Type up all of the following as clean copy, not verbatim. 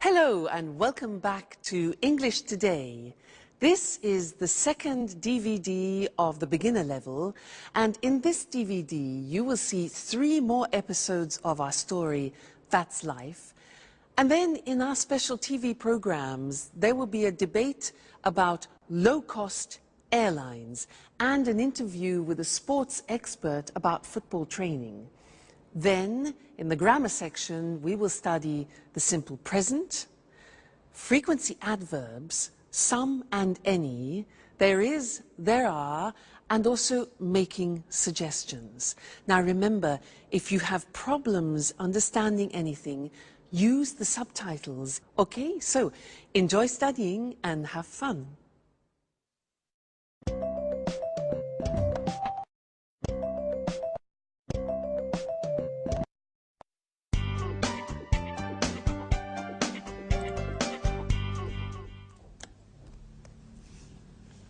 Hello and welcome back to English Today. This is the second DVD of the beginner level, and in this DVD you will see 3 more episodes of our story, That's Life. And then in our special TV programs there will be a debate about low-cost airlines and an interview with a sports expert about football training. Then, in the grammar section, we will study the simple present, frequency adverbs, some and any, there is, there are, and also making suggestions. Now remember, if you have problems understanding anything, use the subtitles. Okay, so enjoy studying and have fun.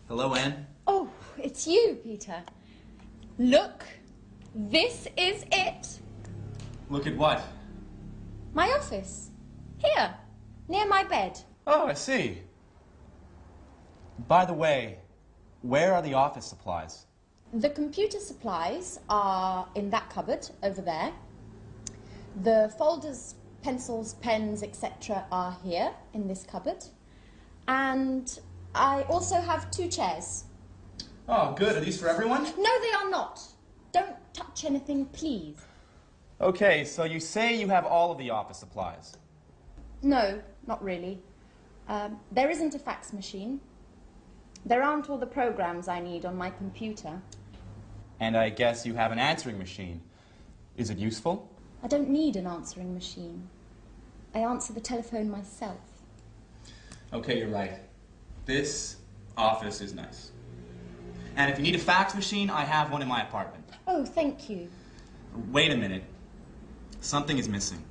Hello, Anne. Oh, it's you, Peter. Look, this is it. Look at what? My office. Here, near my bed. Oh, I see. By the way, where are the office supplies? The computer supplies are in that cupboard over there. The folders, pencils, pens, etc. are here in this cupboard. And I also have 2 chairs. Oh, good. Are these for everyone? No, they are not. Don't touch anything, please. Okay, so you say you have all of the office supplies. No, not really. There isn't a fax machine. There aren't all the programs I need on my computer. And I guess you have an answering machine. Is it useful? I don't need an answering machine. I answer the telephone myself. Okay, you're right. This office is nice. And if you need a fax machine, I have one in my apartment. Oh, thank you. Wait a minute. Something is missing.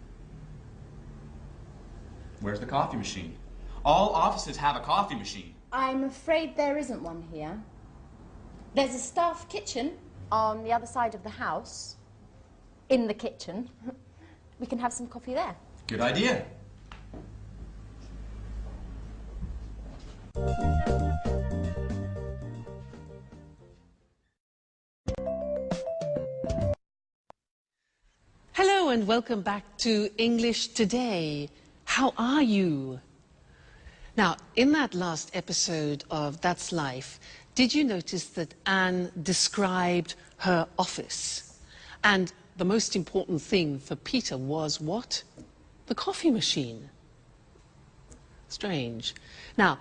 Where's the coffee machine? All offices have a coffee machine. I'm afraid there isn't one here. There's a staff kitchen on the other side of the house. In the kitchen. We can have some coffee there. Good idea. Hello and welcome back to English Today. How are you? Now, in that last episode of That's Life, did you notice that Anne described her office? And the most important thing for Peter was what? The coffee machine. Strange. Now,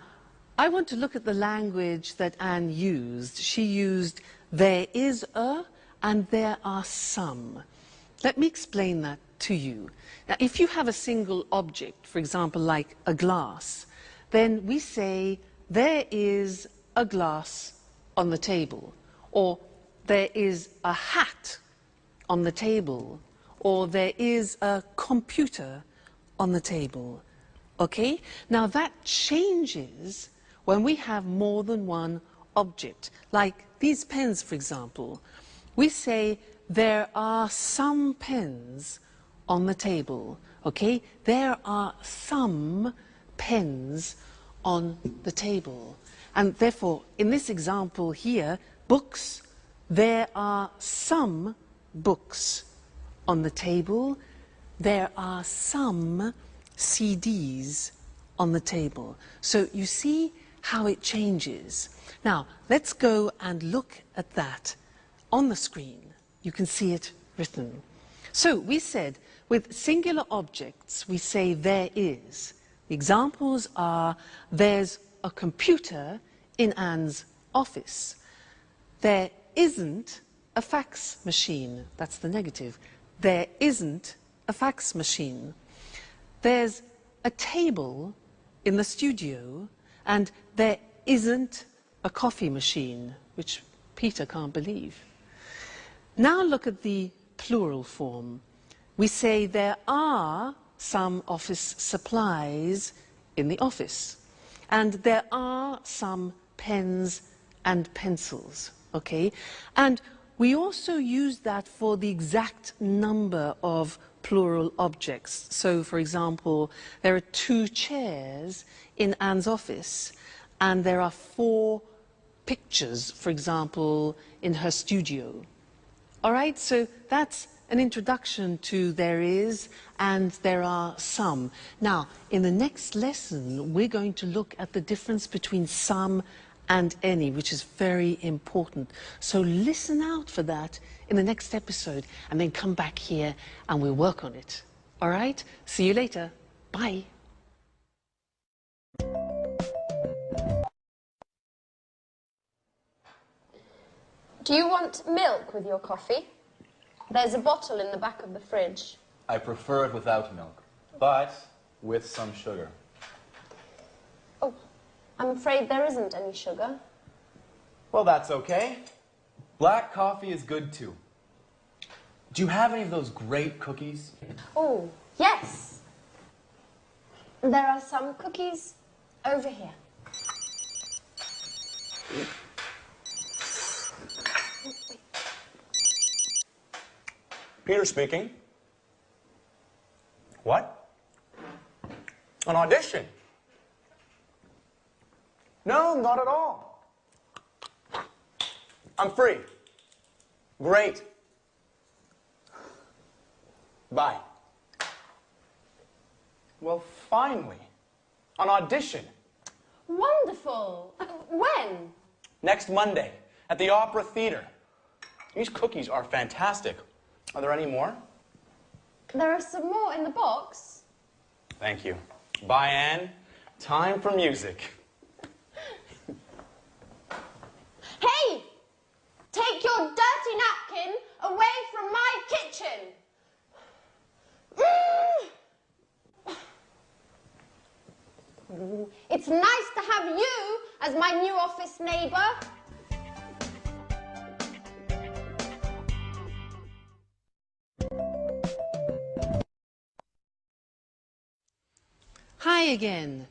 I want to look at the language that Anne used. She used there is a and there are some. Let me explain that to you. Now, if you have a single object, for example, like a glass, then we say there is a glass on the table, or there is a hat on the table, or there is a computer on the table. Okay? Now that changes when we have more than one object. Like these pens, for example. We say there are some pens on the table. Okay? There are some pens on the table. And therefore, in this example here, books, there are some books on the table. There are some CDs on the table. So you see how it changes. Now, let's go and look at that on the screen. You can see it written. So we said, with singular objects, we say there is. The examples are, there's a computer in Anne's office. There isn't a fax machine. That's the negative. There isn't a fax machine. There's a table in the studio, and there isn't a coffee machine, which Peter can't believe. Now look at the plural form. We say there are some office supplies in the office, and there are some pens and pencils, okay? And we also use that for the exact number of plural objects. So, for example, there are 2 chairs in Anne's office, and there are 4 pictures, for example, in her studio. All right, so that's an introduction to there is and there are some. Now, in the next lesson, we're going to look at the difference between some and any, which is very important. So listen out for that in the next episode, and then come back here and we'll work on it. All right? See you later. Bye. Do you want milk with your coffee? There's a bottle in the back of the fridge. I prefer it without milk, but with some sugar. Oh, I'm afraid there isn't any sugar. Well, that's okay. Black coffee is good too. Do you have any of those great cookies? Oh, yes. There are some cookies over here. Peter speaking. What? An audition? No, not at all. I'm free. Great. Bye. Well, finally, an audition. Wonderful. When? Next Monday at the Opera Theater. These cookies are fantastic. Are there any more? There are some more in the box. Thank you. Bye, Anne. Time for music. Hey! Take your dirty napkin away from my kitchen! It's nice to have you as my new office neighbour. Hi again.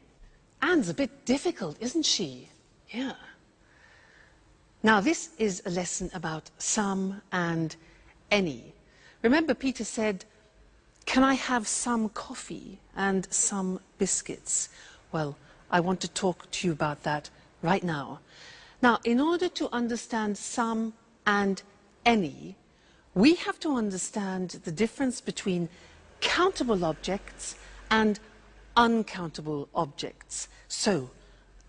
Anne's a bit difficult, isn't she? Yeah. Now, this is a lesson about some and any. Remember, Peter said, "Can I have some coffee and some biscuits?" Well, I want to talk to you about that right now. Now, in order to understand some and any, we have to understand the difference between countable objects and uncountable objects. So,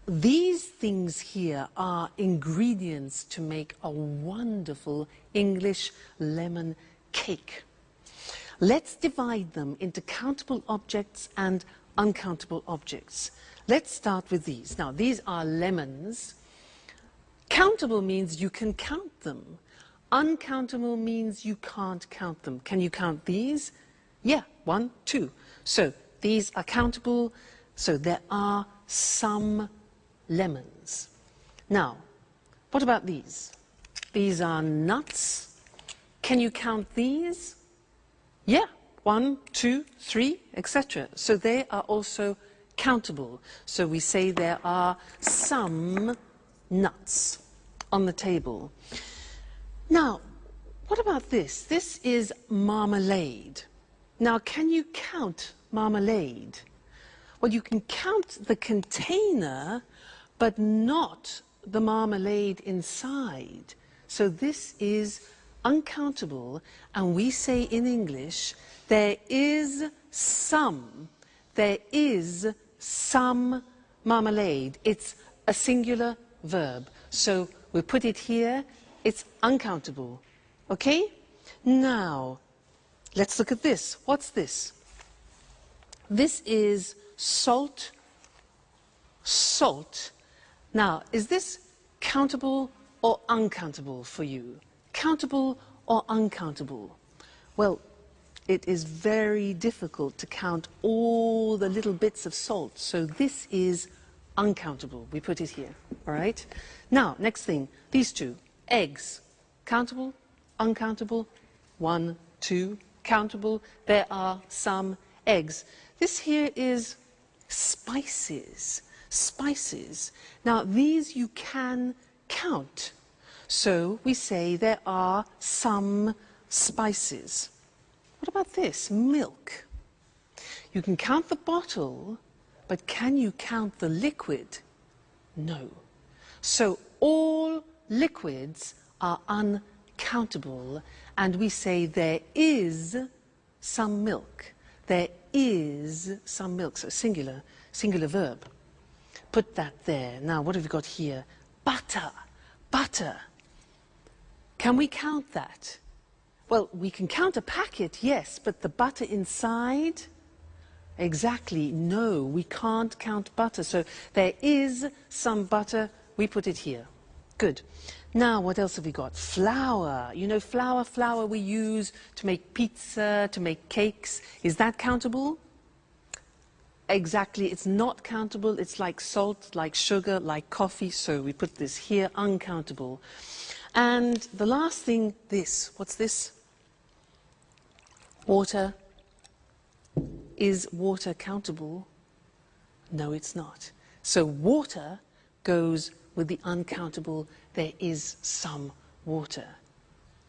these things here are ingredients to make a wonderful English lemon cake. Let's divide them into countable objects and uncountable objects. Let's start with these. Now, these are lemons. Countable means you can count them. Uncountable means you can't count them. Can you count these? Yeah, 1, 2. So, these are countable, so there are some lemons. Now, what about these? These are nuts. Can you count these? Yeah, 1, 2, 3, etc. So they are also countable. So we say there are some nuts on the table. Now, what about this? This is marmalade. Now, can you count marmalade? Well, you can count the container, but not the marmalade inside. So this is uncountable, and we say in English, there is some marmalade. It's a singular verb. So we put it here, it's uncountable. Okay? Now, let's look at this. What's this? This is salt. Salt. Now, is this countable or uncountable for you? Countable or uncountable? Well, it is very difficult to count all the little bits of salt, so this is uncountable. We put it here, all right? Now, next thing, these two, eggs. Countable, uncountable, 1, 2, countable. There are some eggs. This here is spices. Spices. Now, these you can count. So we say there are some spices. What about this? Milk. You can count the bottle, but can you count the liquid? No. So all liquids are uncountable, and we say there is some milk. There is some milk. So singular verb. Put that there. Now, what have we got here? Butter. Butter. Can we count that? Well, we can count a packet, yes, but the butter inside? Exactly, no, we can't count butter. So there is some butter, we put it here. Good. Now, what else have we got? Flour. You know, flour we use to make pizza, to make cakes. Is that countable? Exactly, it's not countable. It's like salt, like sugar, like coffee. So we put this here, uncountable. And the last thing, this. What's this? Water. Is water countable? No, it's not. So water goes with the uncountable. There is some water.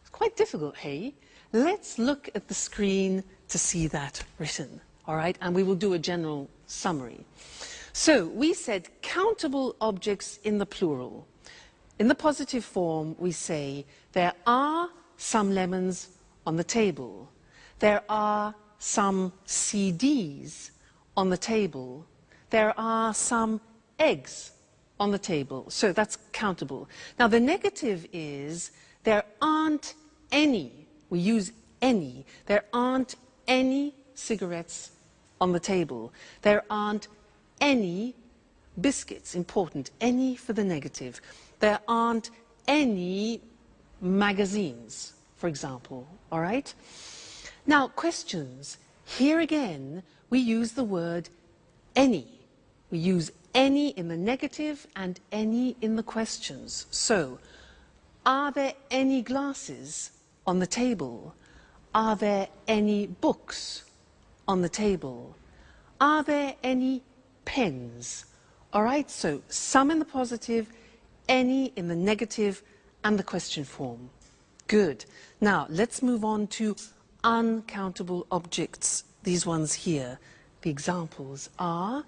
It's quite difficult, hey? Let's look at the screen to see that written, all right? And we will do a general summary. So we said countable objects in the plural. In the positive form, we say there are some lemons on the table. There are some CDs on the table. There are some eggs on the table. So that's countable. Now the negative is there aren't any, we use any, there aren't any cigarettes on the table. There aren't any biscuits, important, any for the negative. There aren't any magazines, for example, all right? Now, questions. Here again, we use the word any. We use any in the negative and any in the questions. So, are there any glasses on the table? Are there any books on the table? Are there any pens? All right, so some in the positive, any in the negative, and the question form. Good. Now, let's move on to uncountable objects. These ones here. The examples are,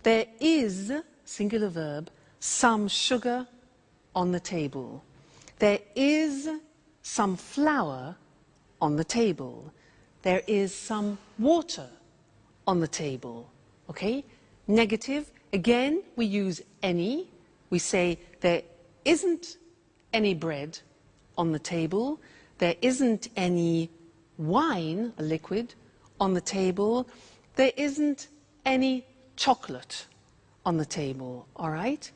there is, singular verb, some sugar on the table. There is some flour on the table. There is some water on the table. Okay? Negative, again, we use any. We say there isn't any bread on the table. There isn't any wine, a liquid, on the table. There isn't any chocolate on the table, all right?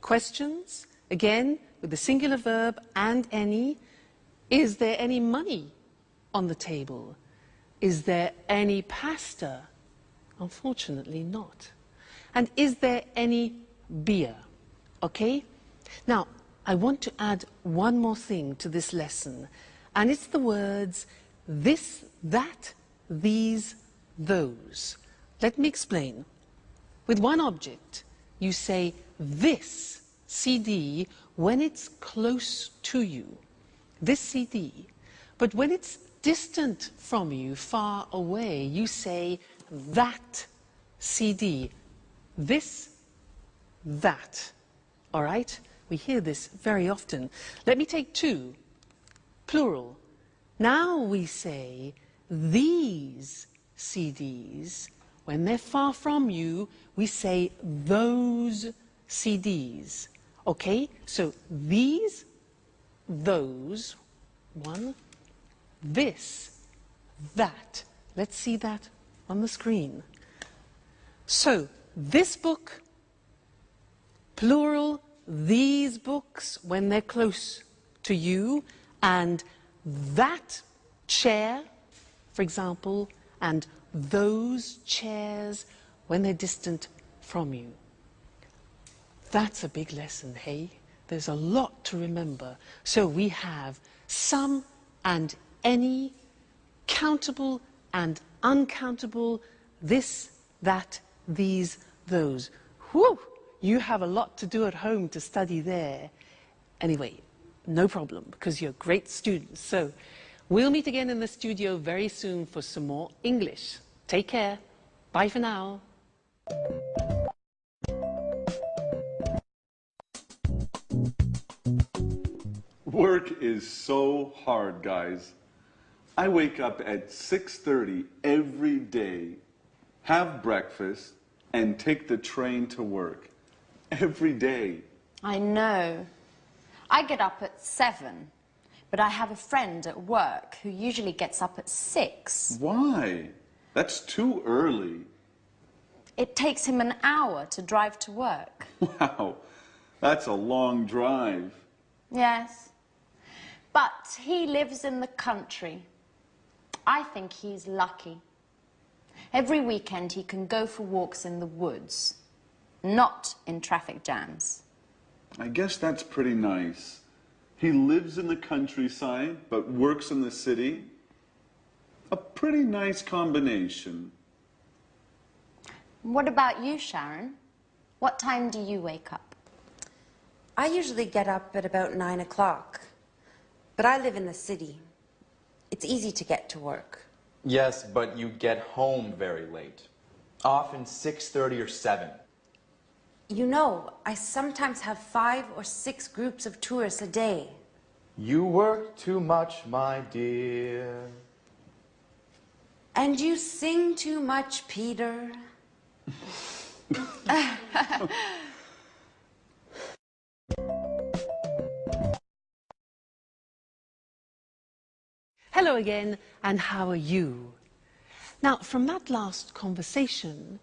Questions, again, with the singular verb and any. Is there any money on the table? Is there any pasta? Unfortunately not. And is there any beer? Okay? Now, I want to add one more thing to this lesson, and it's the words this, that, these, those. Let me explain. With one object, you say this CD when it's close to you, this CD. But when it's distant from you, far away, you say that CD, this, that. All right? We hear this very often. Let me take two, plural. Now we say these CDs. When they're far from you, we say those CDs. Okay? So these, those, one, this, that. Let's see that on the screen. So this book, plural, these books when they're close to you, and that chair, for example, and those chairs when they're distant from you. That's a big lesson, hey? There's a lot to remember. So we have some and any, countable and uncountable, this, that, these, those. Whew! You have a lot to do at home to study there. Anyway, no problem, because you're great students. So We'll meet again in the studio very soon for some more English. Take care. Bye for now. Work is so hard, guys. I wake up at 6:30 every day, have breakfast, and take the train to work. Every day. I know. I get up at 7, but I have a friend at work who usually gets up at 6. Why? That's too early. It takes him an hour to drive to work. Wow, that's a long drive. Yes. But he lives in the country. I think he's lucky. Every weekend he can go for walks in the woods, not in traffic jams. I guess that's pretty nice. He lives in the countryside, but works in the city. A pretty nice combination. What about you, Sharon? What time do you wake up? I usually get up at about 9 o'clock, but I live in the city. It's easy to get to work. Yes, but you get home very late. Often 6:30 or 7. You know, I sometimes have 5 or 6 groups of tourists a day. You work too much, my dear. And you sing too much, Peter. Hello again, and how are you? Now, from that last conversation,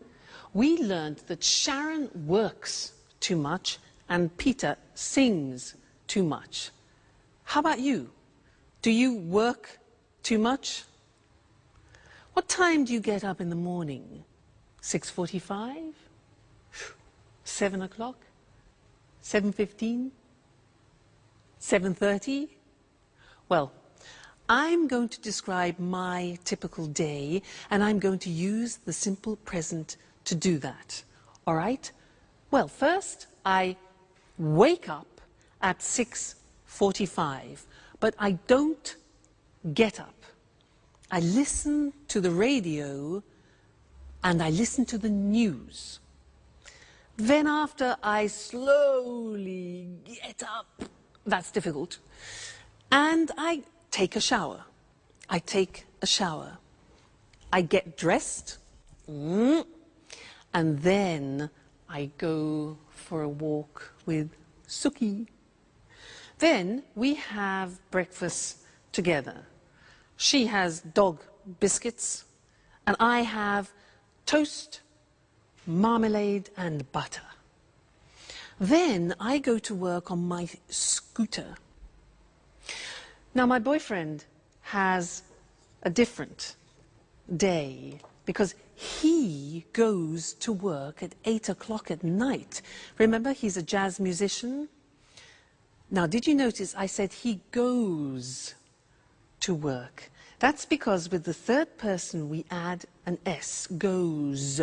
we learned that Sharon works too much and Peter sings too much. How about you? Do you work too much? What time do you get up in the morning? 6:45? 7 o'clock? 7:15? 7:30? Well, I'm going to describe my typical day, and I'm going to use the simple present to do that. All right? Well, first, I wake up at 6:45, but I don't get up. I listen to the radio, and I listen to the news. Then after, I slowly get up. That's difficult. And I take a shower. I take a shower. I get dressed. And then I go for a walk with Suki. Then we have breakfast together. She has dog biscuits, and I have toast, marmalade, and butter. Then I go to work on my scooter. Now, my boyfriend has a different day because he goes to work at 8 o'clock at night. Remember, he's a jazz musician. Now, did you notice I said he goes to work? That's because with the third person we add an S, goes.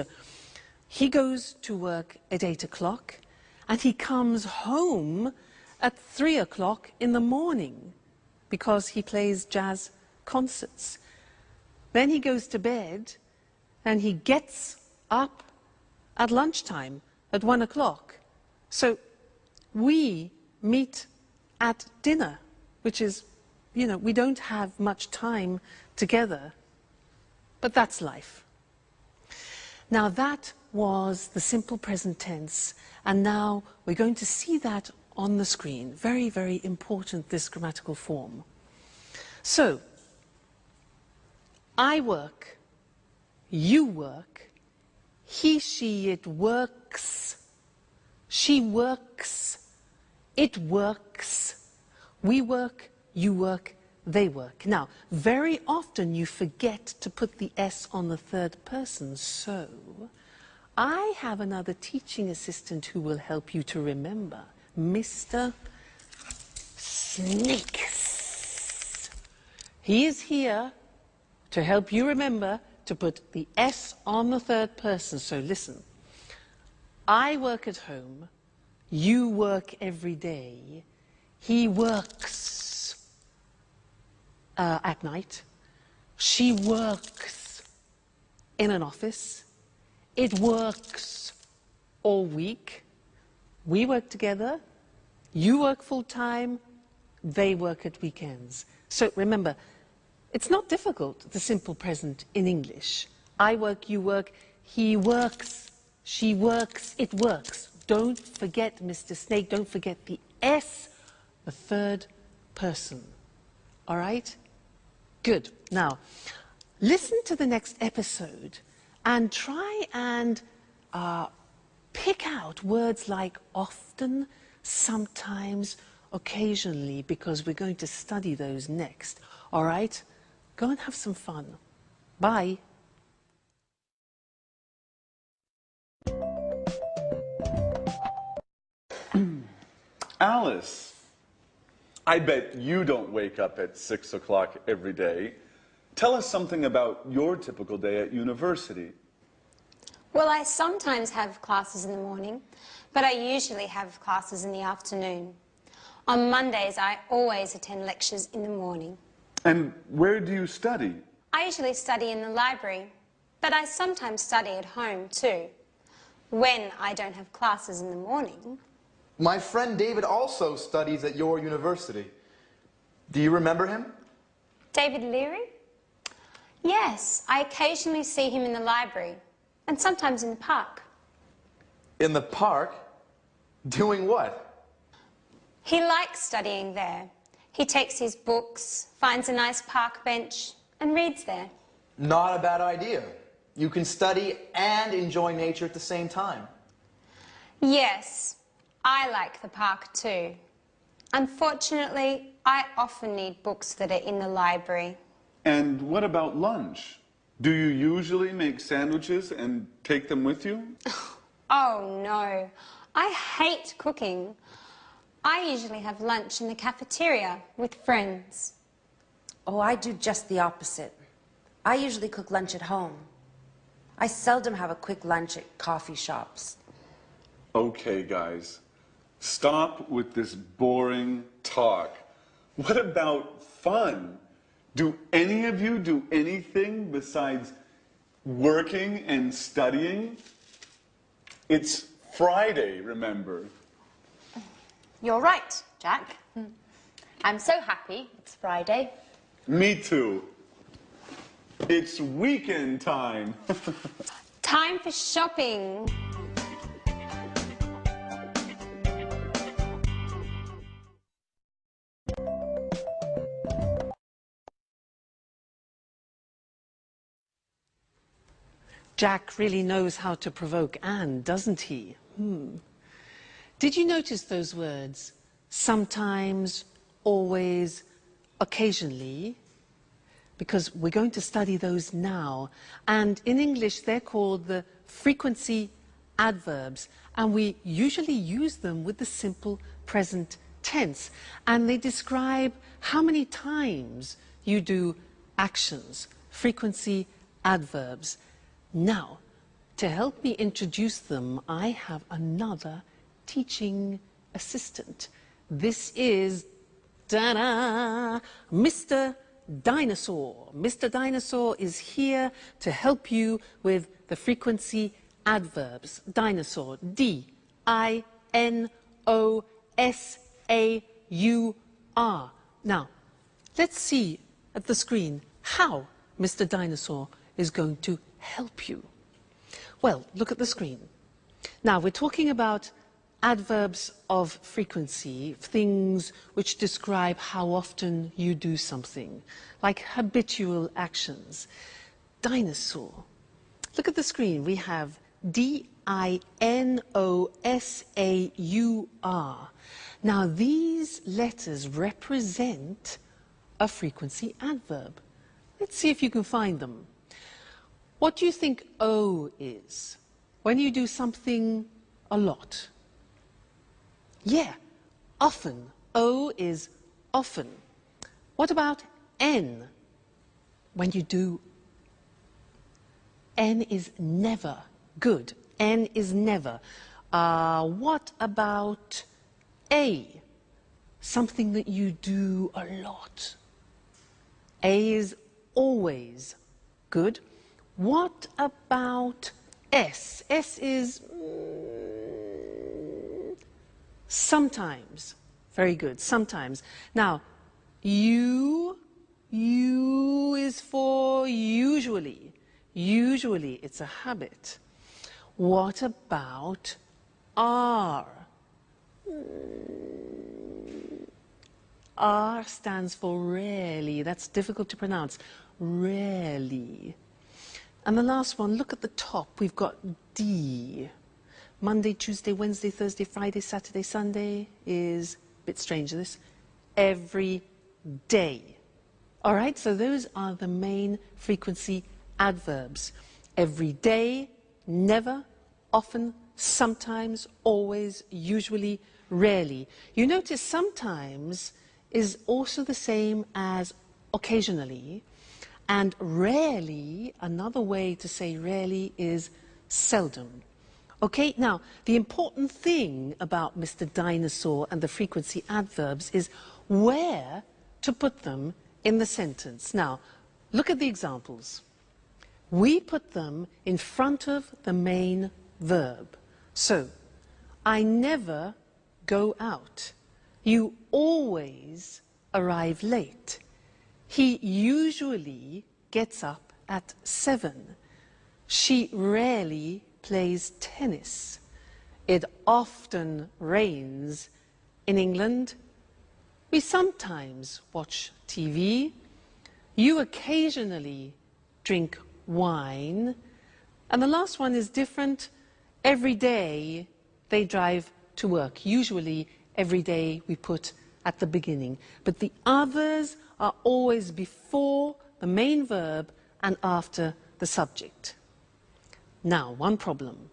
He goes to work at 8 o'clock and he comes home at 3 o'clock in the morning because he plays jazz concerts. Then he goes to bed and he gets up at lunchtime at 1 o'clock. So we meet at dinner, which is, you know, we don't have much time together, but that's life. Now that was the simple present tense, and now we're going to see that on the screen. Very, very important, this grammatical form. So, I work, you work, he, she, it works, she works, it works, we work, you work, they work. Now, very often you forget to put the S on the third person, so I have another teaching assistant who will help you to remember, Mr. Snakes. He is here to help you remember to put the S on the third person. So listen, I work at home, you work every day, he works. at night. She works in an office. It works all week. We work together. You work full-time. They work at weekends. So remember, it's not difficult, the simple present in English. I work, you work, he works, she works, it works. Don't forget, Mr. Snake, don't forget the S, the third person. All right? Good. Now, listen to the next episode and try and pick out words like often, sometimes, occasionally, because we're going to study those next. All right? Go and have some fun. Bye. Alice, I bet you don't wake up at 6 o'clock every day. Tell us something about your typical day at university. Well, I sometimes have classes in the morning, but I usually have classes in the afternoon. On Mondays, I always attend lectures in the morning. And where do you study? I usually study in the library, but I sometimes study at home too, when I don't have classes in the morning. My friend David also studies at your university. Do you remember him? David Leary? Yes, I occasionally see him in the library, and sometimes in the park. In the park? Doing what? He likes studying there. He takes his books, finds a nice park bench, and reads there. Not a bad idea. You can study and enjoy nature at the same time. Yes, I like the park too. Unfortunately, I often need books that are in the library. And what about lunch? Do you usually make sandwiches and take them with you? Oh no, I hate cooking. I usually have lunch in the cafeteria with friends. Oh, I do just the opposite. I usually cook lunch at home. I seldom have a quick lunch at coffee shops. Okay, guys. Stop with this boring talk. What about fun? Do any of you do anything besides working and studying? It's Friday, remember? You're right, Jack. I'm so happy it's Friday. Me too. It's weekend time. Time for shopping. Jack really knows how to provoke Anne, doesn't he? Did you notice those words? Sometimes, always, occasionally? Because we're going to study those now. And in English, they're called the frequency adverbs. And we usually use them with the simple present tense. And they describe how many times you do actions, frequency adverbs. Now, to help me introduce them, I have another teaching assistant. This is, ta-da, Mr. Dinosaur. Mr. Dinosaur is here to help you with the frequency adverbs. Dinosaur, D-I-N-O-S-A-U-R. Now, let's see at the screen how Mr. Dinosaur is going to help you. Well, look at the screen. Now, we're talking about adverbs of frequency, things which describe how often you do something, like habitual actions. Dinosaur. Look at the screen. We have D-I-N-O-S-A-U-R. Now, these letters represent a frequency adverb. Let's see if you can find them. What do you think O is? When you do something a lot. Yeah, often. O is often. What about N? When you do, N is never. Good. N is never. What about A? Something that you do a lot. A is always. Good. What about S? S is sometimes. Very good, sometimes. Now, U is for usually. Usually, it's a habit. What about R? R stands for rarely. That's difficult to pronounce. Rarely. And the last one, look at the top. We've got D. Monday, Tuesday, Wednesday, Thursday, Friday, Saturday, Sunday is a bit strange, this. Every day. All right, so those are the main frequency adverbs. Every day, never, often, sometimes, always, usually, rarely. You notice sometimes is also the same as occasionally, and rarely, another way to say rarely is seldom. Okay, now, the important thing about Mr. Dinosaur and the frequency adverbs is where to put them in the sentence. Now, look at the examples. We put them in front of the main verb. So, I never go out. You always arrive late. He usually gets up at 7. She rarely plays tennis. It often rains in England. We sometimes watch TV. You occasionally drink wine. And the last one is different. Every day they drive to work. Usually every day we put at the beginning. But the others are always before the main verb and after the subject. Now, one problem.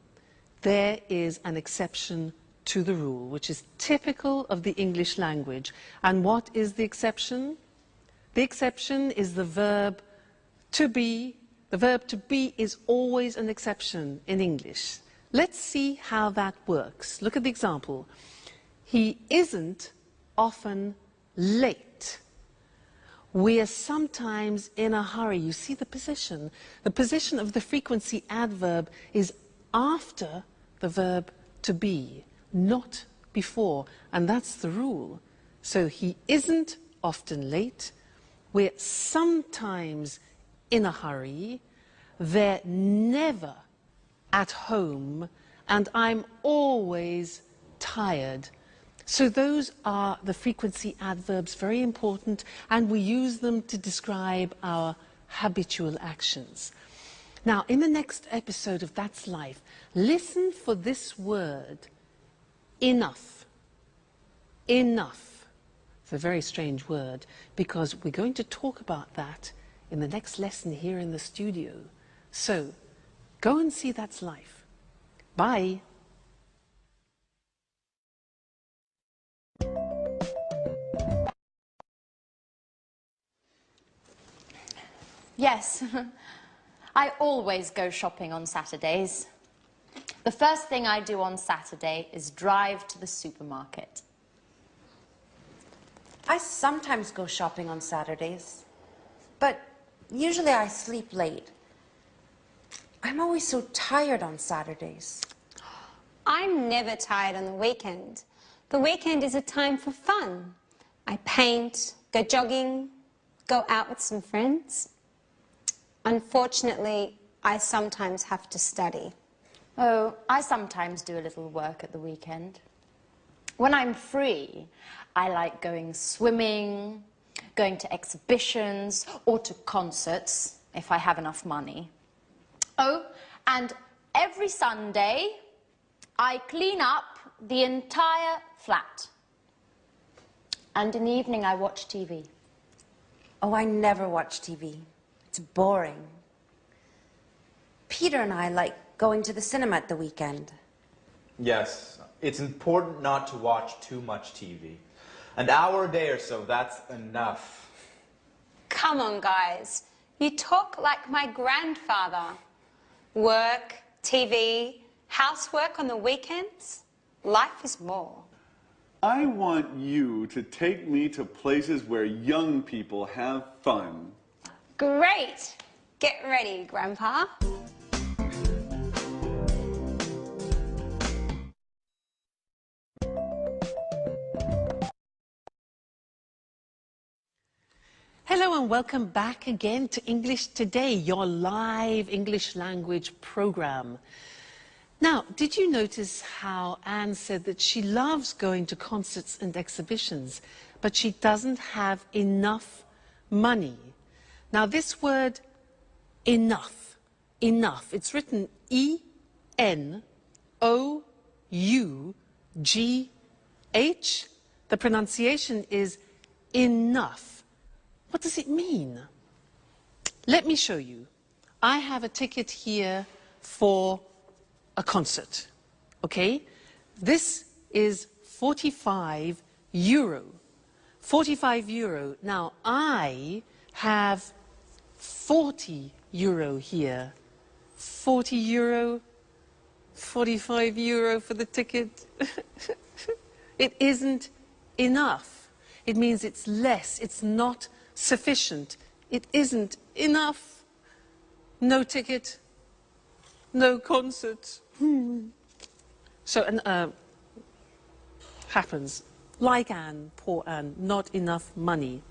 There is an exception to the rule, which is typical of the English language. And what is the exception? The exception is the verb to be. The verb to be is always an exception in English. Let's see how that works. Look at the example. He isn't often late. We are sometimes in a hurry. You see the position. The position of the frequency adverb is after the verb to be, not before. And that's the rule. So he isn't often late. We're sometimes in a hurry. They're never at home. And I'm always tired. So those are the frequency adverbs, very important, and we use them to describe our habitual actions. Now, in the next episode of That's Life, listen for this word, enough. Enough. It's a very strange word, because we're going to talk about that in the next lesson here in the studio. So, go and see That's Life. Bye. Yes, I always go shopping on Saturdays. The first thing I do on Saturday is drive to the supermarket. I sometimes go shopping on Saturdays, but usually I sleep late. I'm always so tired on Saturdays. I'm never tired on the weekend. The weekend is a time for fun. I paint, go jogging, go out with some friends. Unfortunately, I sometimes have to study. Oh, I sometimes do a little work at the weekend. When I'm free, I like going swimming, going to exhibitions, or to concerts, if I have enough money. Oh, and every Sunday, I clean up the entire flat. And in the evening, I watch TV. Oh, I never watch TV. It's boring. Peter and I like going to the cinema at the weekend. Yes, it's important not to watch too much TV. An hour a day or so, that's enough. Come on, guys. You talk like my grandfather. Work, TV, housework on the weekends. Life is more. I want you to take me to places where young people have fun. Great. Get ready, Grandpa. Hello and welcome back again to English Today, your live English language program. Now, did you notice how Anne said that she loves going to concerts and exhibitions, but she doesn't have enough money? Now, this word enough, it's written E-N-O-U-G-H. The pronunciation is enough. What does it mean? Let me show you. I have a ticket here for a concert, okay? This is 45 euro. 45 euro. Now, I have 40 euro here. 40 euro, 45 euro for the ticket. It isn't enough. It means it's less, it's not sufficient. It isn't enough. No ticket, no concert. So, happens. Like Anne, poor Anne, not enough money.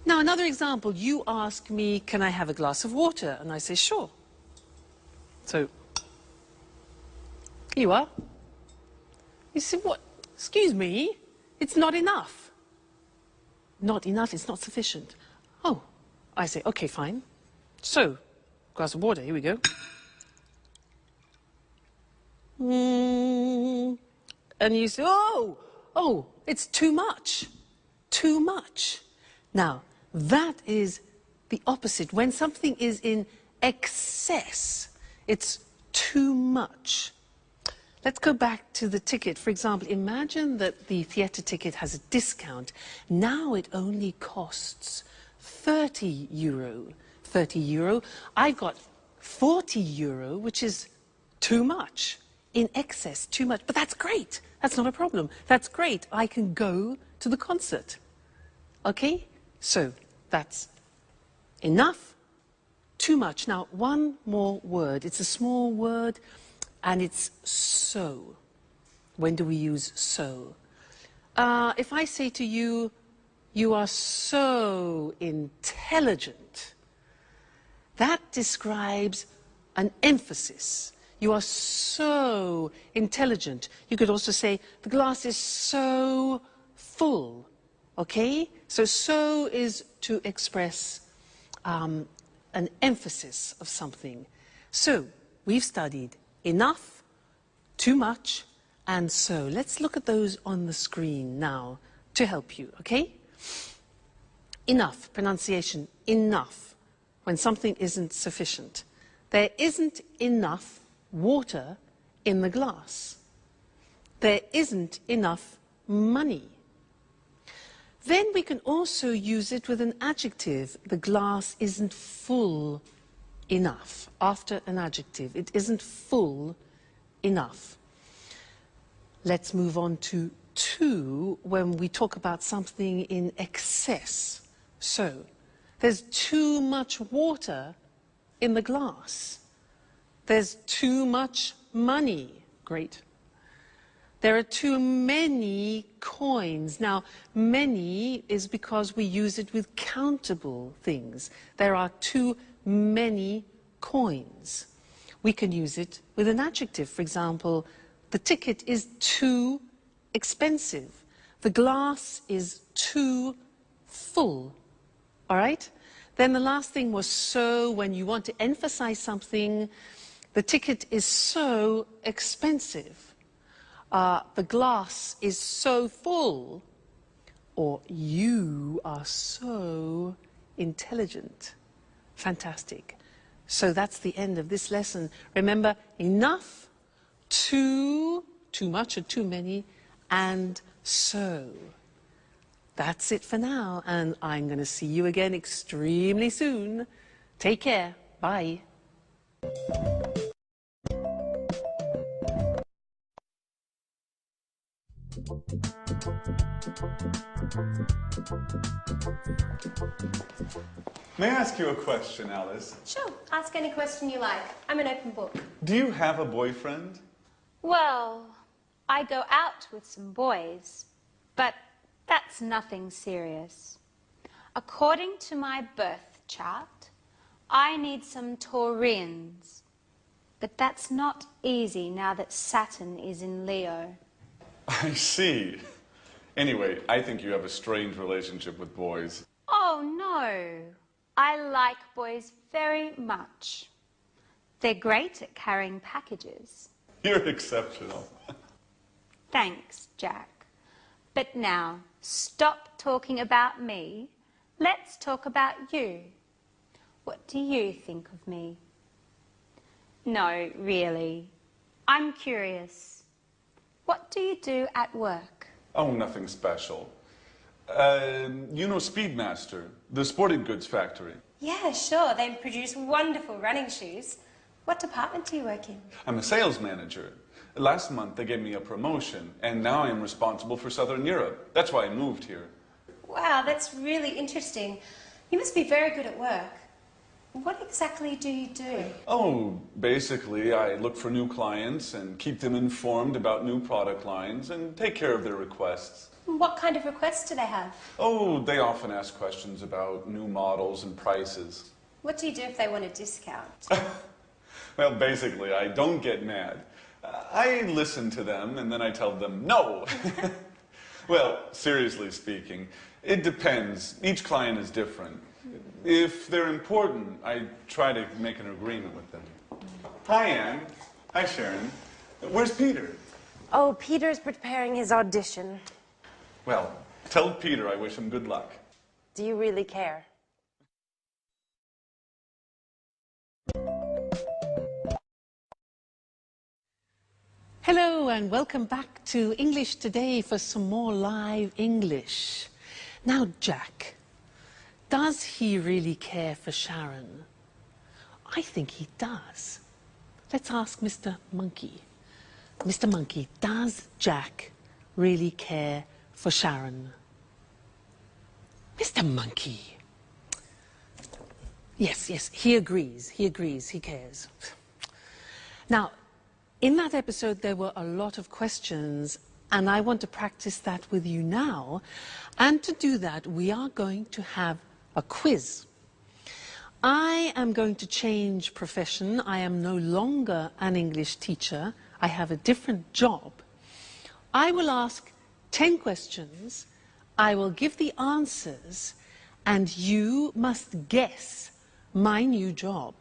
Now, another example, you ask me, can I have a glass of water? And I say, sure. So, here you are. You say, what? Excuse me, it's not enough. Not enough, it's not sufficient. Oh, I say, okay, fine. So, glass of water, here we go. And you say, oh, it's too much. Too much. Now, that is the opposite. When something is in excess, it's too much. Let's go back to the ticket. For example, imagine that the theatre ticket has a discount. Now it only costs 30 euro. 30 euro. I've got 40 euro, which is too much. In excess, too much. But that's great. That's not a problem. That's great. I can go to the concert. Okay? So, that's enough, too much. Now, one more word. It's a small word. And it's so. When do we use so? If I say to you, you are so intelligent, that describes an emphasis. You are so intelligent. You could also say, the glass is so full. Okay? So is to express an emphasis of something. So, we've studied enough, too much, and so. Let's look at those on the screen now to help you, okay? Enough, pronunciation, enough, when something isn't sufficient. There isn't enough water in the glass. There isn't enough money. Then we can also use it with an adjective. The glass isn't full enough. After an adjective, it isn't full enough. Let's move on to when we talk about something in excess. So, there's too much water in the glass. There's too much money. Great. There are too many coins. Now, many is because we use it with countable things. There are too many coins. We can use it with an adjective. For example, the ticket is too expensive. The glass is too full. All right? Then the last thing was so. When you want to emphasize something, the ticket is so expensive. The glass is so full. Or you are so intelligent. Fantastic. So that's the end of this lesson. Remember, enough, too much or too many, and so. That's it for now, and I'm going to see you again extremely soon. Take care. Bye. May I ask you a question, Alice? Sure, ask any question you like. I'm an open book. Do you have a boyfriend? Well, I go out with some boys, but that's nothing serious. According to my birth chart, I need some Taurians. But that's not easy now that Saturn is in Leo. I see. Anyway, I think you have a strange relationship with boys. Oh, no. I like boys very much. They're great at carrying packages. You're exceptional. Thanks, Jack. But now, stop talking about me. Let's talk about you. What do you think of me? No, really. I'm curious. What do you do at work? Oh, nothing special. You know Speedmaster, the sporting goods factory. Yeah, sure. They produce wonderful running shoes. What department do you work in? I'm a sales manager. Last month they gave me a promotion, and now I'm responsible for Southern Europe. That's why I moved here. Wow, that's really interesting. You must be very good at work. What exactly do you do? Oh, basically I look for new clients and keep them informed about new product lines and take care of their requests. What kind of requests do they have? Oh, they often ask questions about new models and prices. What do you do if they want a discount? Well, basically, I don't get mad. I listen to them and then I tell them no. Well, seriously speaking, it depends. Each client is different. If they're important, I try to make an agreement with them. Hi, Anne. Hi, Sharon. Where's Peter? Oh, Peter's preparing his audition. Well, tell Peter I wish him good luck. Do you really care? Hello and welcome back to English Today for some more live English. Now, Jack, does he really care for Sharon? I think he does. Let's ask Mr. Monkey. Mr. Monkey, does Jack really care for Sharon? Mr. Monkey. Yes, he agrees, he cares. Now, in that episode there were a lot of questions and I want to practice that with you now, and to do that we are going to have a quiz. I am going to change profession. I am no longer an English teacher. I have a different job. I will ask 10 questions, I will give the answers, and you must guess my new job.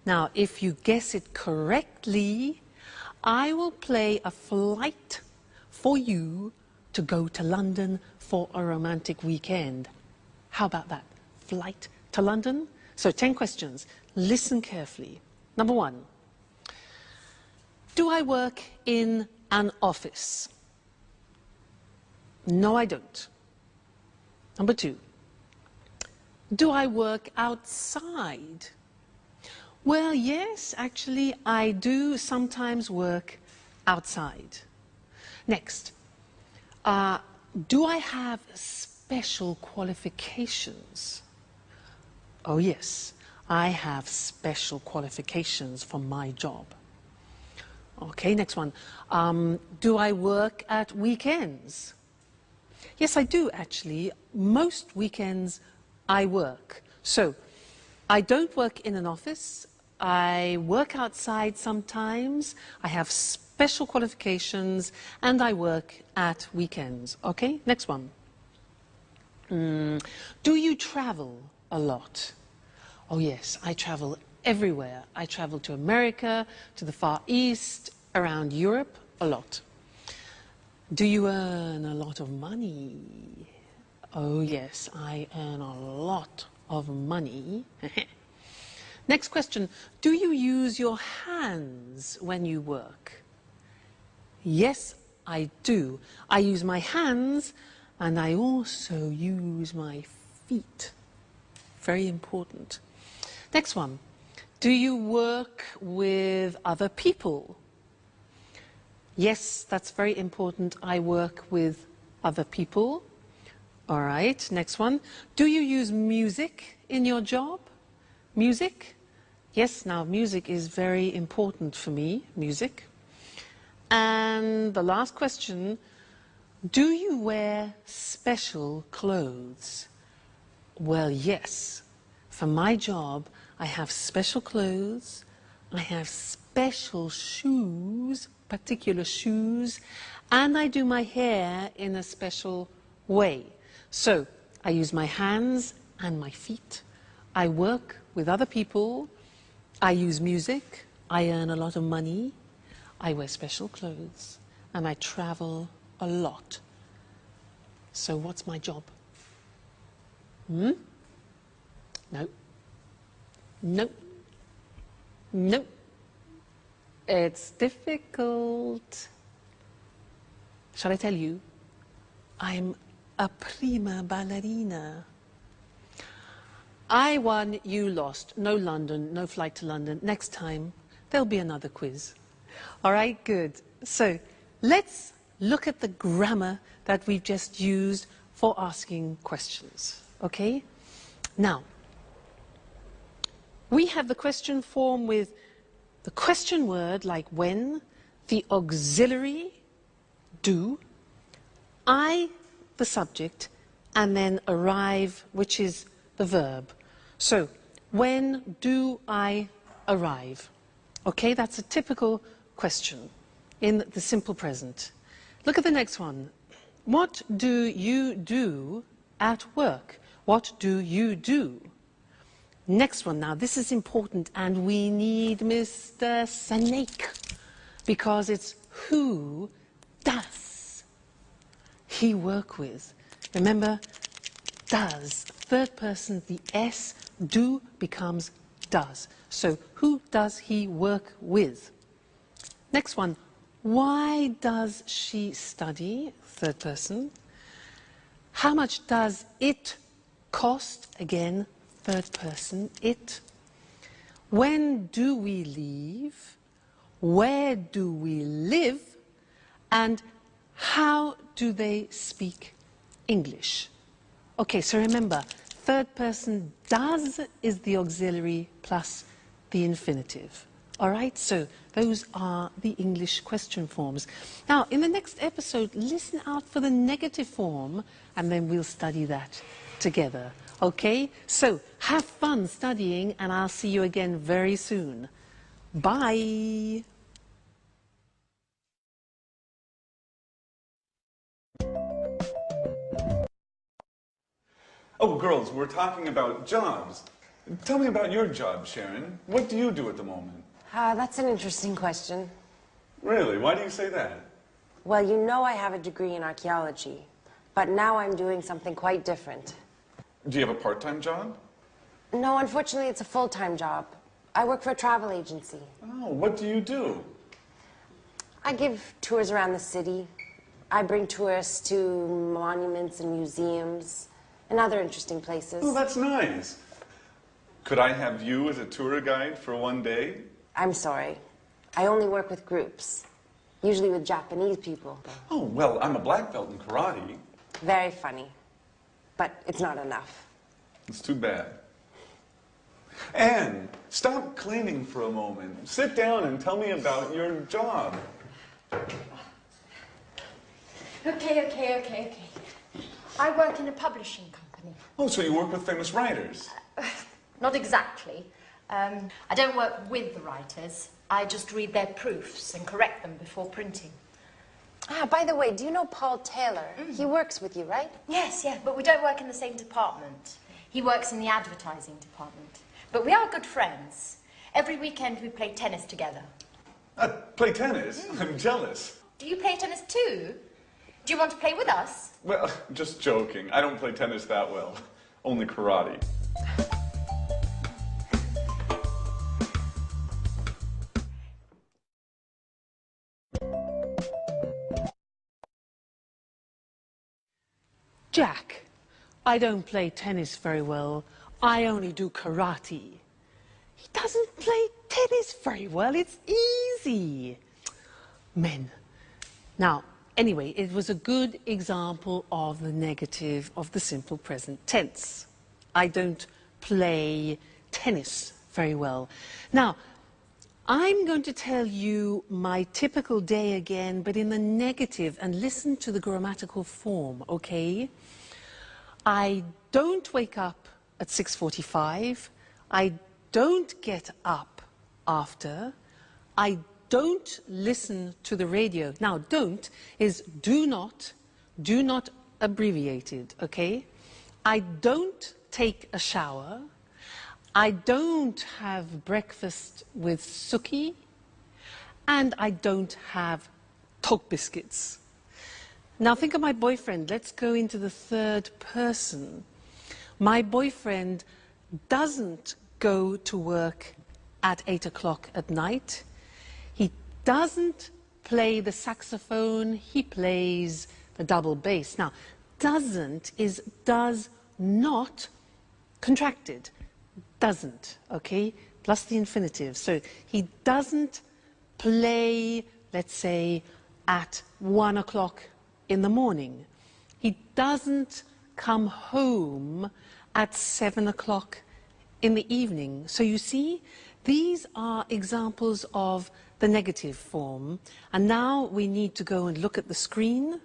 Now, if you guess it correctly, I will play a flight for you to go to London for a romantic weekend. How about that? Flight to London? So 10 questions. Listen carefully. Number 1. Do I work in an office? No, I don't. Number 2. Do I work outside? Well, yes, actually, I do sometimes work outside. Next, do I have special qualifications? Oh, yes, I have special qualifications for my job. Okay, next one. Do I work at weekends? Yes, I do, actually. Most weekends I work. So, I don't work in an office. I work outside sometimes. I have special qualifications, and I work at weekends. Okay, next one. Do you travel a lot? Oh, yes, I travel everywhere. I travel to America, to the Far East, around Europe, a lot. Do you earn a lot of money? Oh, yes, I earn a lot of money. Next question. Do you use your hands when you work? Yes, I do. I use my hands and I also use my feet. Very important. Next one. Do you work with other people? Yes, that's very important. I work with other people. All right, next one. Do you use music in your job? Music? Yes, now music is very important for me, music. And the last question, do you wear special clothes? Well, yes. For my job, I have special clothes, I have special shoes, particular shoes, and I do my hair in a special way. So, I use my hands and my feet. I work with other people. I use music. I earn a lot of money. I wear special clothes. And I travel a lot. So what's my job? No. No. No. It's difficult. Shall I tell you? I'm a prima ballerina. I won, you lost. No London, no flight to London. Next time, there'll be another quiz. All right, good. So let's look at the grammar that we've just used for asking questions, okay? Now, we have the question form with the question word like when, the auxiliary, do, I, the subject, and then arrive, which is the verb. So, when do I arrive? Okay, that's a typical question in the simple present. Look at the next one. What do you do at work? What do you do? Next one now, this is important, and we need Mr. Snake, because it's who does he work with? Remember, does, third person, the S, do becomes does. So, who does he work with? Next one, why does she study? Third person. How much does it cost? Again, third person, it. When do we leave? Where do we live? And how do they speak English? Okay, so remember, third person does is the auxiliary plus the infinitive. All right, so those are the English question forms. Now, in the next episode, listen out for the negative form, and then we'll study that together. Okay, so have fun studying, and I'll see you again very soon. Bye. Oh, girls, we're talking about jobs. Tell me about your job, Sharon. What do you do at the moment? That's an interesting question. Really? Why do you say that? Well, you know I have a degree in archaeology, but now I'm doing something quite different. Do you have a part-time job? No, unfortunately, it's a full-time job. I work for a travel agency. Oh, what do you do? I give tours around the city. I bring tourists to monuments and museums and other interesting places. Oh, that's nice. Could I have you as a tour guide for one day? I'm sorry. I only work with groups, usually with Japanese people. Oh, well, I'm a black belt in karate. Very funny, but it's not enough. It's too bad. Anne, stop cleaning for a moment. Sit down and tell me about your job. Okay. I work in a publishing company. Oh, so you work with famous writers? Not exactly. I don't work with the writers. I just read their proofs and correct them before printing. By the way, do you know Paul Taylor? He works with you, right? Yes, but we don't work in the same department. He works in the advertising department. But we are good friends. Every weekend we play tennis together. Play tennis? I'm jealous. Do you play tennis too? Do you want to play with us? Well, just joking. I don't play tennis that well. Only karate. Jack, I don't play tennis very well. I only do karate. He doesn't play tennis very well. It's easy. Men. Now, Anyway, it was a good example of the negative of the simple present tense. I don't play tennis very well. Now, I'm going to tell you my typical day again, but in the negative, and listen to the grammatical form, okay? I don't wake up at 6:45. I don't get up after. I don't listen to the radio. Now, don't is do not abbreviated, okay? I don't take a shower. I don't have breakfast with Suki, and I don't have Tok biscuits. Now think of my boyfriend. Let's go into the third person. My boyfriend doesn't go to work at 8 o'clock at night. He doesn't play the saxophone. He plays the double bass. Now, doesn't is does not contracted. Doesn't, okay, plus the infinitive. So he doesn't play, let's say, at 1 o'clock in the morning. He doesn't come home at 7 o'clock in the evening. So you see, these are examples of the negative form. And now we need to go and look at the screen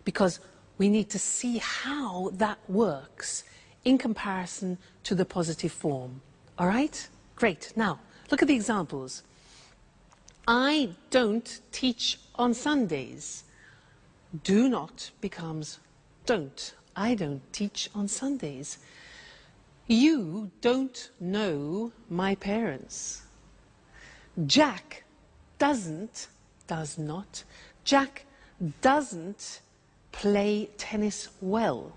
because we need to see how that works in comparison to the positive form. All right? Great. Now, look at the examples. I don't teach on Sundays. Do not becomes don't. I don't teach on Sundays. You don't know my parents. Jack doesn't, does not. Jack doesn't play tennis well.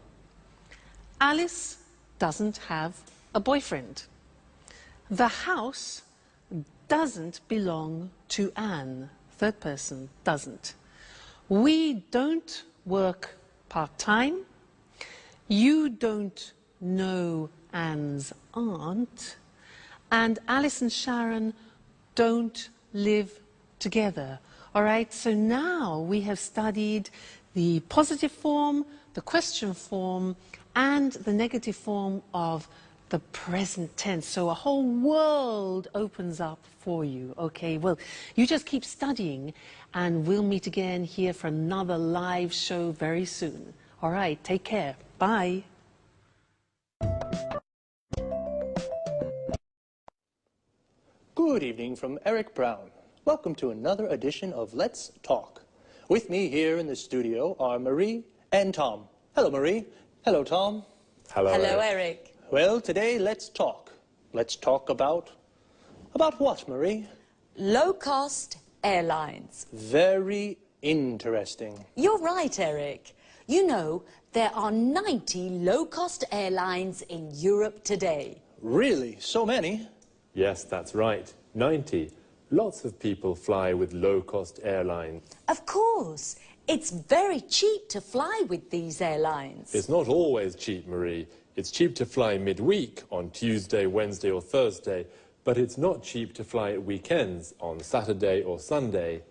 Alice doesn't have a boyfriend. The house doesn't belong to Anne. Third person, doesn't. We don't work part-time. You don't know Anne's aunt. And Alice and Sharon don't live together. All right, so now we have studied the positive form, the question form, and the negative form of the present tense. So a whole world opens up for you, okay? Well, you just keep studying, and we'll meet again here for another live show very soon. All right, take care. Bye. Good evening from Eric Brown. Welcome to another edition of Let's Talk. With me here in the studio are Marie and Tom. Hello, Marie. Hello, Tom. Hello, Eric. Well, today, let's talk. Let's talk about what, Marie? Low-cost airlines. Very interesting. You're right, Eric. You know, there are 90 low-cost airlines in Europe today. Really? So many? Yes, that's right. 90. Lots of people fly with low-cost airlines. Of course. It's very cheap to fly with these airlines. It's not always cheap, Marie. It's cheap to fly midweek on Tuesday, Wednesday or Thursday, but it's not cheap to fly at weekends on Saturday or Sunday.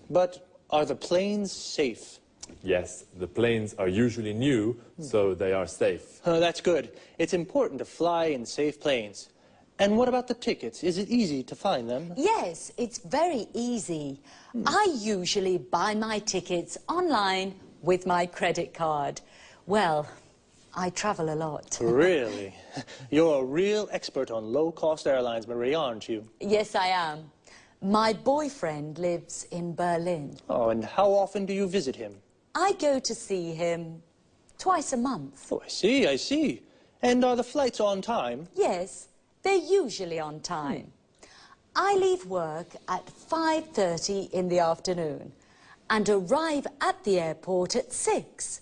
But are the planes safe? Yes, the planes are usually new, so they are safe. That's good. It's important to fly in safe planes. And what about the tickets? Is it easy to find them? Yes, it's very easy. I usually buy my tickets online with my credit card. Well, I travel a lot. Really? You're a real expert on low-cost airlines, Marie, aren't you? Yes, I am. My boyfriend lives in Berlin. Oh, and how often do you visit him? I go to see him twice a month. Oh, I see, I see. And are the flights on time? Yes, they're usually on time. I leave work at 5:30 in the afternoon and arrive at the airport at 6.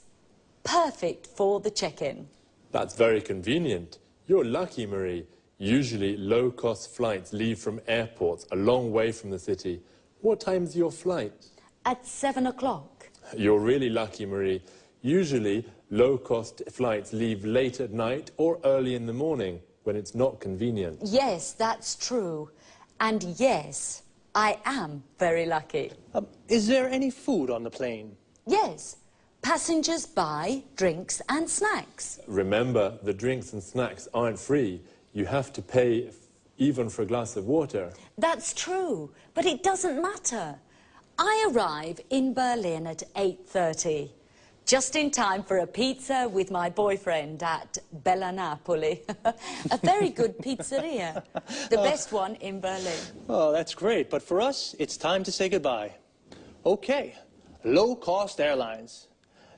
Perfect for the check-in. That's very convenient. You're lucky, Marie. Usually low-cost flights leave from airports a long way from the city. What time's your flight? At 7 o'clock. You're really lucky, Marie. Usually low-cost flights leave late at night or early in the morning when it's not convenient. Yes, that's true. And yes, I am very lucky. Is there any food on the plane? Yes, passengers buy drinks and snacks. Remember, the drinks and snacks aren't free. You have to pay even for a glass of water. That's true, but it doesn't matter. I arrive in Berlin at 8:30, just in time for a pizza with my boyfriend at Bella Napoli. A very good pizzeria, the best one in Berlin. Oh, that's great, but for us, it's time to say goodbye. Okay, low-cost airlines.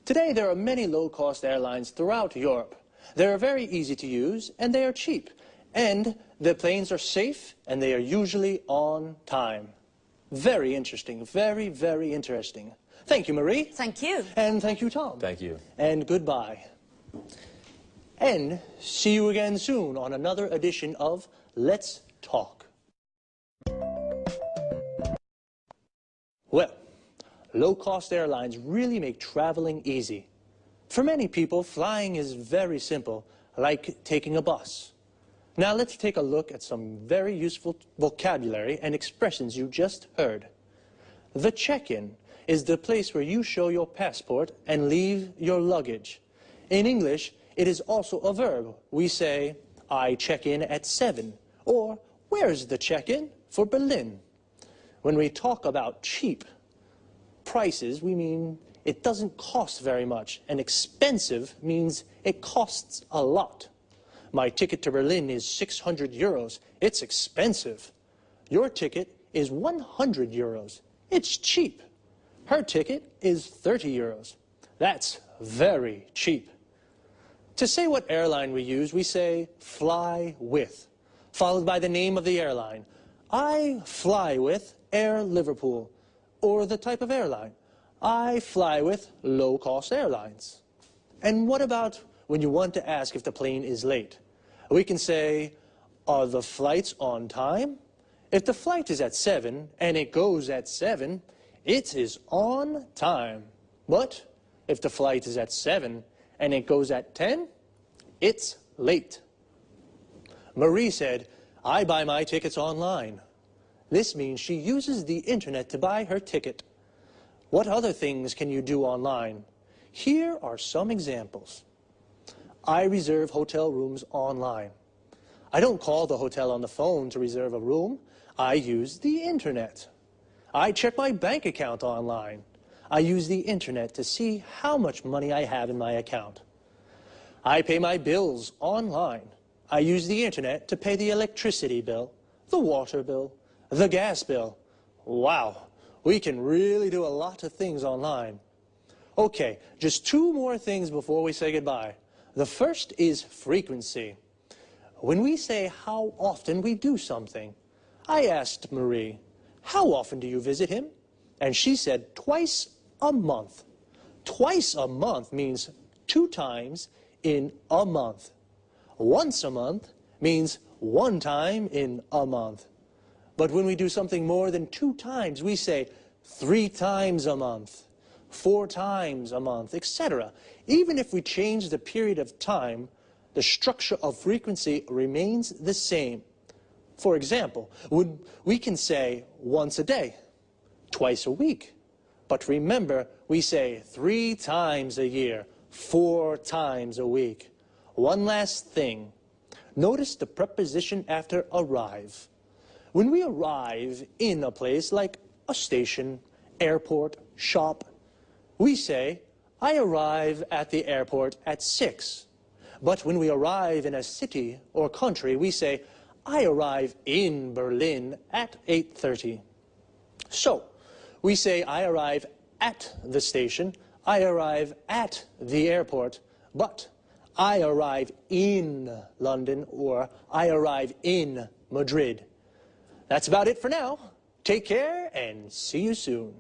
Today, there are many low-cost airlines throughout Europe. They are very easy to use, and they are cheap. And the planes are safe, and they are usually on time. Very interesting. Very, very interesting. Thank you, Marie. Thank you. And thank you, Tom. Thank you. And goodbye. And see you again soon on another edition of Let's Talk. Well, low-cost airlines really make traveling easy. For many people, flying is very simple, like taking a bus. Now let's take a look at some very useful vocabulary and expressions you just heard. The check-in is the place where you show your passport and leave your luggage. In English, it is also a verb. We say, I check in at 7, or where's the check-in for Berlin? When we talk about cheap prices, we mean it doesn't cost very much, and expensive means it costs a lot. My ticket to Berlin is 600 euros. It's expensive. Your ticket is 100 euros. It's cheap. Her ticket is 30 euros. That's very cheap. To say what airline we use, we say fly with, followed by the name of the airline. I fly with Air Liverpool, or the type of airline. I fly with low-cost airlines. And what about when you want to ask if the plane is late? We can say, are the flights on time? If the flight is at 7 and it goes at 7, it is on time. But if the flight is at 7 and it goes at 10, it's late. Marie said, I buy my tickets online. This means she uses the internet to buy her ticket. What other things can you do online? Here are some examples. I reserve hotel rooms online. I don't call the hotel on the phone to reserve a room. I use the internet. I check my bank account online. I use the internet to see how much money I have in my account. I pay my bills online. I use the internet to pay the electricity bill, the water bill, the gas bill. Wow, we can really do a lot of things online. Okay, just 2 more things before we say goodbye. The first is frequency. When we say how often we do something, I asked Marie, how often do you visit him? And she said twice a month. Twice a month means 2 times in a month. Once a month means 1 time in a month. But when we do something more than 2 times, we say 3 times a month, 4 times a month, etc. Even if we change the period of time, the structure of frequency remains the same. For example, we can say once a day, twice a week. But remember, we say 3 times a year, 4 times a week. One last thing. Notice the preposition after arrive. When we arrive in a place like a station, airport, shop, we say, I arrive at the airport at 6. But when we arrive in a city or country, we say, I arrive in Berlin at 8:30. So, we say, I arrive at the station, I arrive at the airport, but I arrive in London or I arrive in Madrid. That's about it for now. Take care and see you soon.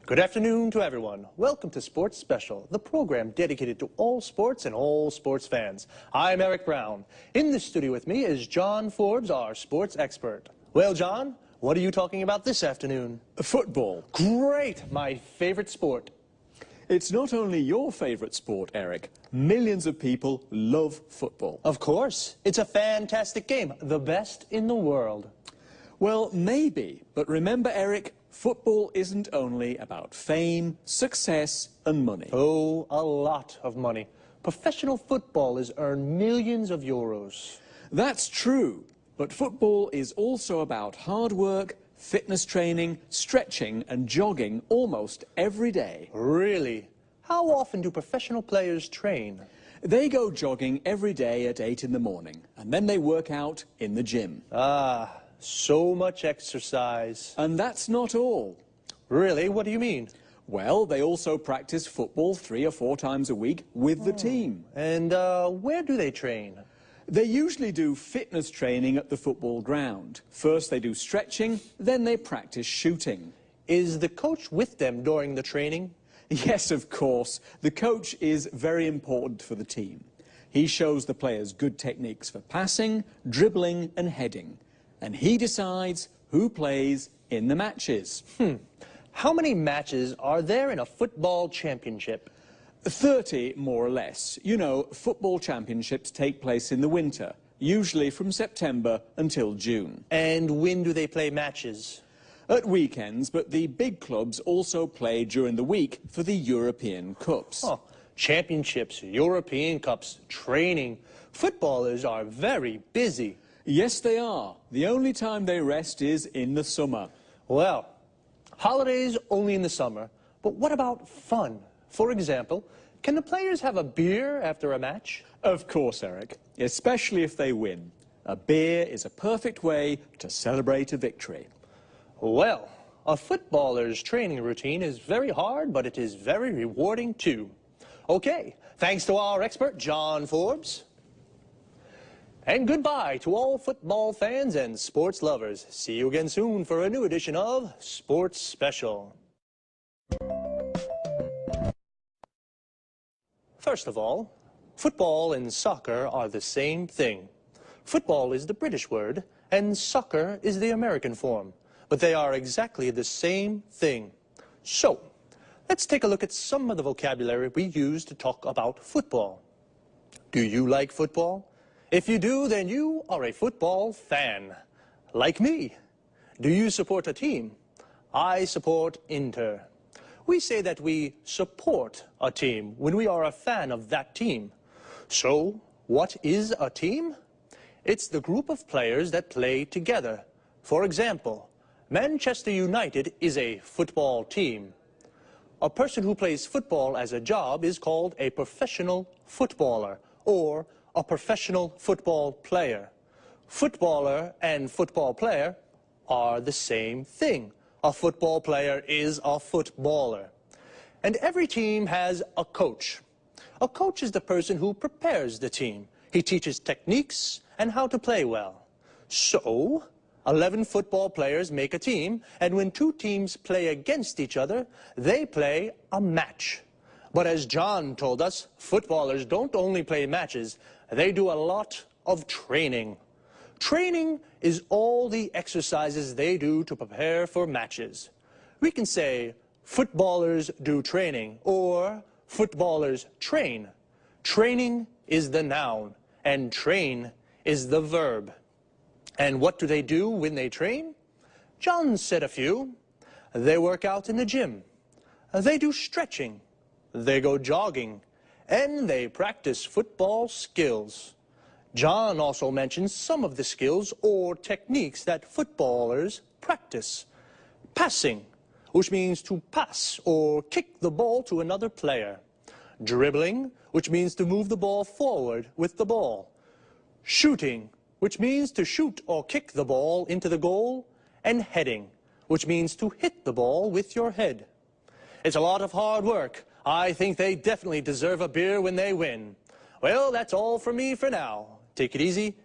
Good afternoon to everyone. Welcome to Sports Special, the program dedicated to all sports and all sports fans. I'm Eric Brown. In the studio with me is John Forbes, our sports expert. Well, John, what are you talking about this afternoon? Football. Great, my favorite sport. It's not only your favourite sport, Eric. Millions of people love football. Of course. It's a fantastic game. The best in the world. Well, maybe. But remember, Eric, football isn't only about fame, success and money. Oh, a lot of money. Professional footballers earn millions of euros. That's true. But football is also about hard work, fitness training, stretching and jogging almost every day. Really? How often do professional players train? They go jogging every day at 8 in the morning, and then they work out in the gym. Ah, so much exercise. And that's not all. Really? What do you mean? Well, they also practice football 3 or 4 times a week with the team. And where do they train? They usually do fitness training at the football ground. First they do stretching, then they practice shooting. Is the coach with them during the training? Yes, of course. The coach is very important for the team. He shows the players good techniques for passing, dribbling and heading. And he decides who plays in the matches. How many matches are there in a football championship? 30, more or less. You know, football championships take place in the winter, usually from September until June. And when do they play matches? At weekends, but the big clubs also play during the week for the European Cups. Oh, championships, European Cups, training. Footballers are very busy. Yes, they are. The only time they rest is in the summer. Well, holidays only in the summer. But what about fun? For example, can the players have a beer after a match? Of course, Eric, especially if they win. A beer is a perfect way to celebrate a victory. Well, a footballer's training routine is very hard, but it is very rewarding too. Okay, thanks to our expert, John Forbes. And goodbye to all football fans and sports lovers. See you again soon for a new edition of Sports Special. First of all, football and soccer are the same thing. Football is the British word, and soccer is the American form. But they are exactly the same thing. So, let's take a look at some of the vocabulary we use to talk about football. Do you like football? If you do, then you are a football fan. Like me. Do you support a team? I support Inter. We say that we support a team when we are a fan of that team. So, what is a team? It's the group of players that play together. For example, Manchester United is a football team. A person who plays football as a job is called a professional footballer or a professional football player. Footballer and football player are the same thing. A football player is a footballer. And every team has a coach. A coach is the person who prepares the team. He teaches techniques and how to play well. So, 11 football players make a team, and when 2 teams play against each other, they play a match. But as John told us, footballers don't only play matches, they do a lot of training. Training is all the exercises they do to prepare for matches. We can say, footballers do training, or footballers train. Training is the noun, and train is the verb. And what do they do when they train? John said a few. They work out in the gym. They do stretching. They go jogging. And they practice football skills. John also mentions some of the skills or techniques that footballers practice. Passing, which means to pass or kick the ball to another player. Dribbling, which means to move the ball forward with the ball. Shooting, which means to shoot or kick the ball into the goal. And heading, which means to hit the ball with your head. It's a lot of hard work. I think they definitely deserve a beer when they win. Well, that's all from me for now. Take it easy.